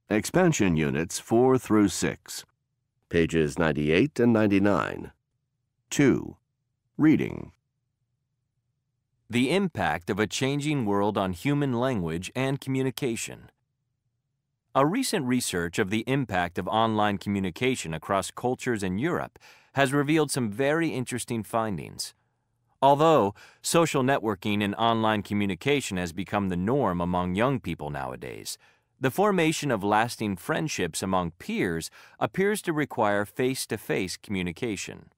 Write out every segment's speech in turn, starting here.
Expansion Units 4 through 6, pages 98 and 99. 2. Reading. The impact of a changing world on human language and communication. A recent research of the impact of online communication across cultures in Europe has revealed some very interesting findings. Although social networking and online communication has become the norm among young people nowadays, the formation of lasting friendships among peers appears to require face-to-face communication.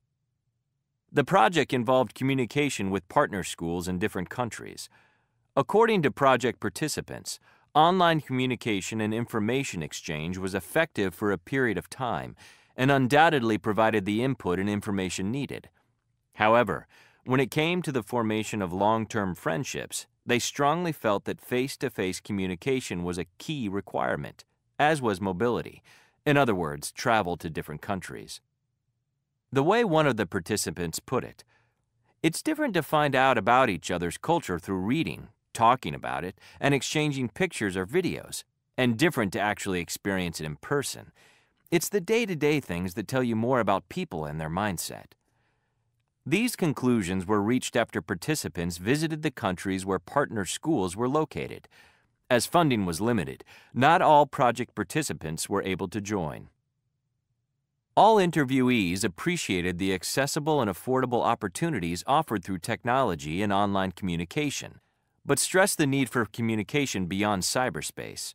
The project involved communication with partner schools in different countries. According to project participants, online communication and information exchange was effective for a period of time and undoubtedly provided the input and information needed. However, when it came to the formation of long-term friendships, they strongly felt that face-to-face communication was a key requirement, as was mobility, in other words, travel to different countries. The way one of the participants put it, "It's different to find out about each other's culture through reading, talking about it, and exchanging pictures or videos, and different to actually experience it in person. It's the day-to-day things that tell you more about people and their mindset." These conclusions were reached after participants visited the countries where partner schools were located. As funding was limited, not all project participants were able to join. All interviewees appreciated the accessible and affordable opportunities offered through technology and online communication, but stressed the need for communication beyond cyberspace.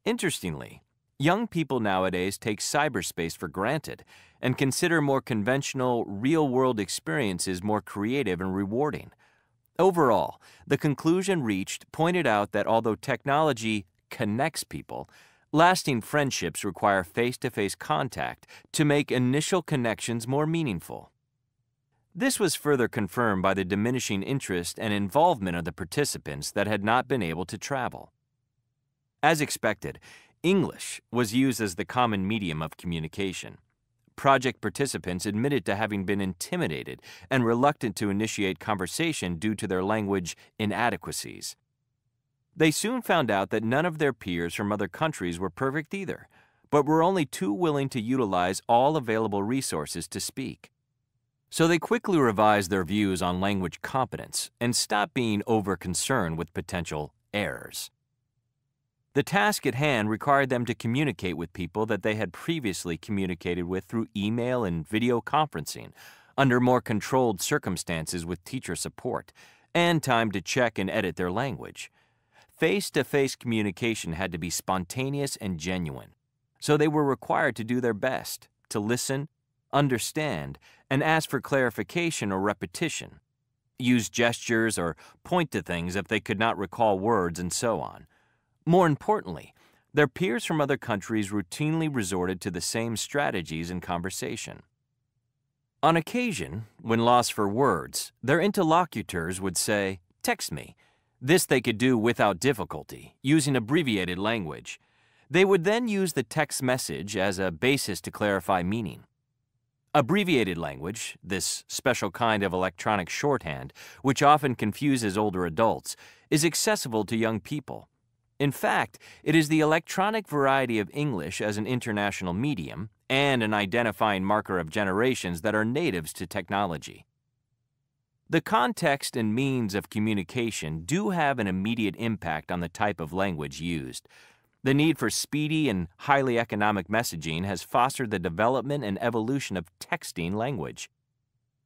Interestingly, young people nowadays take cyberspace for granted and consider more conventional, real-world experiences more creative and rewarding. Overall, the conclusion reached pointed out that although technology connects people, lasting friendships require face-to-face contact to make initial connections more meaningful. This was further confirmed by the diminishing interest and involvement of the participants that had not been able to travel. As expected, English was used as the common medium of communication. Project participants admitted to having been intimidated and reluctant to initiate conversation due to their language inadequacies. They soon found out that none of their peers from other countries were perfect either, but were only too willing to utilize all available resources to speak. So they quickly revised their views on language competence and stopped being over-concerned with potential errors. The task at hand required them to communicate with people that they had previously communicated with through email and video conferencing, under more controlled circumstances with teacher support, and time to check and edit their language. Face-to-face communication had to be spontaneous and genuine, so they were required to do their best, to listen, understand, and ask for clarification or repetition, use gestures or point to things if they could not recall words, and so on. More importantly, their peers from other countries routinely resorted to the same strategies in conversation. On occasion, when lost for words, their interlocutors would say, "Text me." This they could do without difficulty, using abbreviated language. They would then use the text message as a basis to clarify meaning. Abbreviated language, this special kind of electronic shorthand, which often confuses older adults, is accessible to young people. In fact, it is the electronic variety of English as an international medium and an identifying marker of generations that are natives to technology. The context and means of communication do have an immediate impact on the type of language used. The need for speedy and highly economic messaging has fostered the development and evolution of texting language.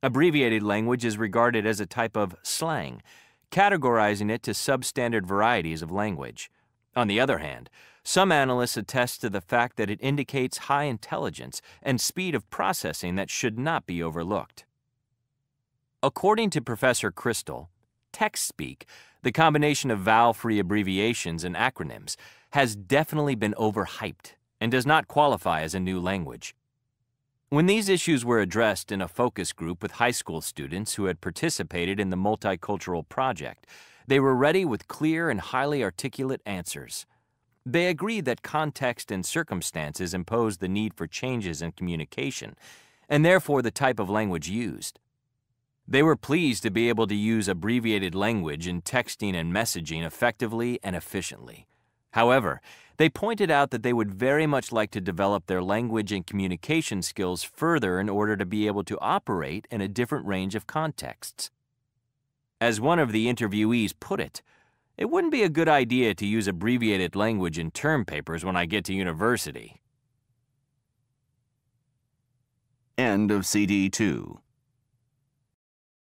Abbreviated language is regarded as a type of slang, categorizing it to substandard varieties of language. On the other hand, some analysts attest to the fact that it indicates high intelligence and speed of processing that should not be overlooked. According to Professor Crystal, text speak, the combination of vowel-free abbreviations and acronyms, has definitely been overhyped and does not qualify as a new language. When these issues were addressed in a focus group with high school students who had participated in the multicultural project, they were ready with clear and highly articulate answers. They agreed that context and circumstances imposed the need for changes in communication, and therefore the type of language used. They were pleased to be able to use abbreviated language in texting and messaging effectively and efficiently. However, They pointed out that they would very much like to develop their language and communication skills further in order to be able to operate in a different range of contexts. As one of the interviewees put it wouldn't be a good idea to use abbreviated language in term papers when I get to university. End of CD 2.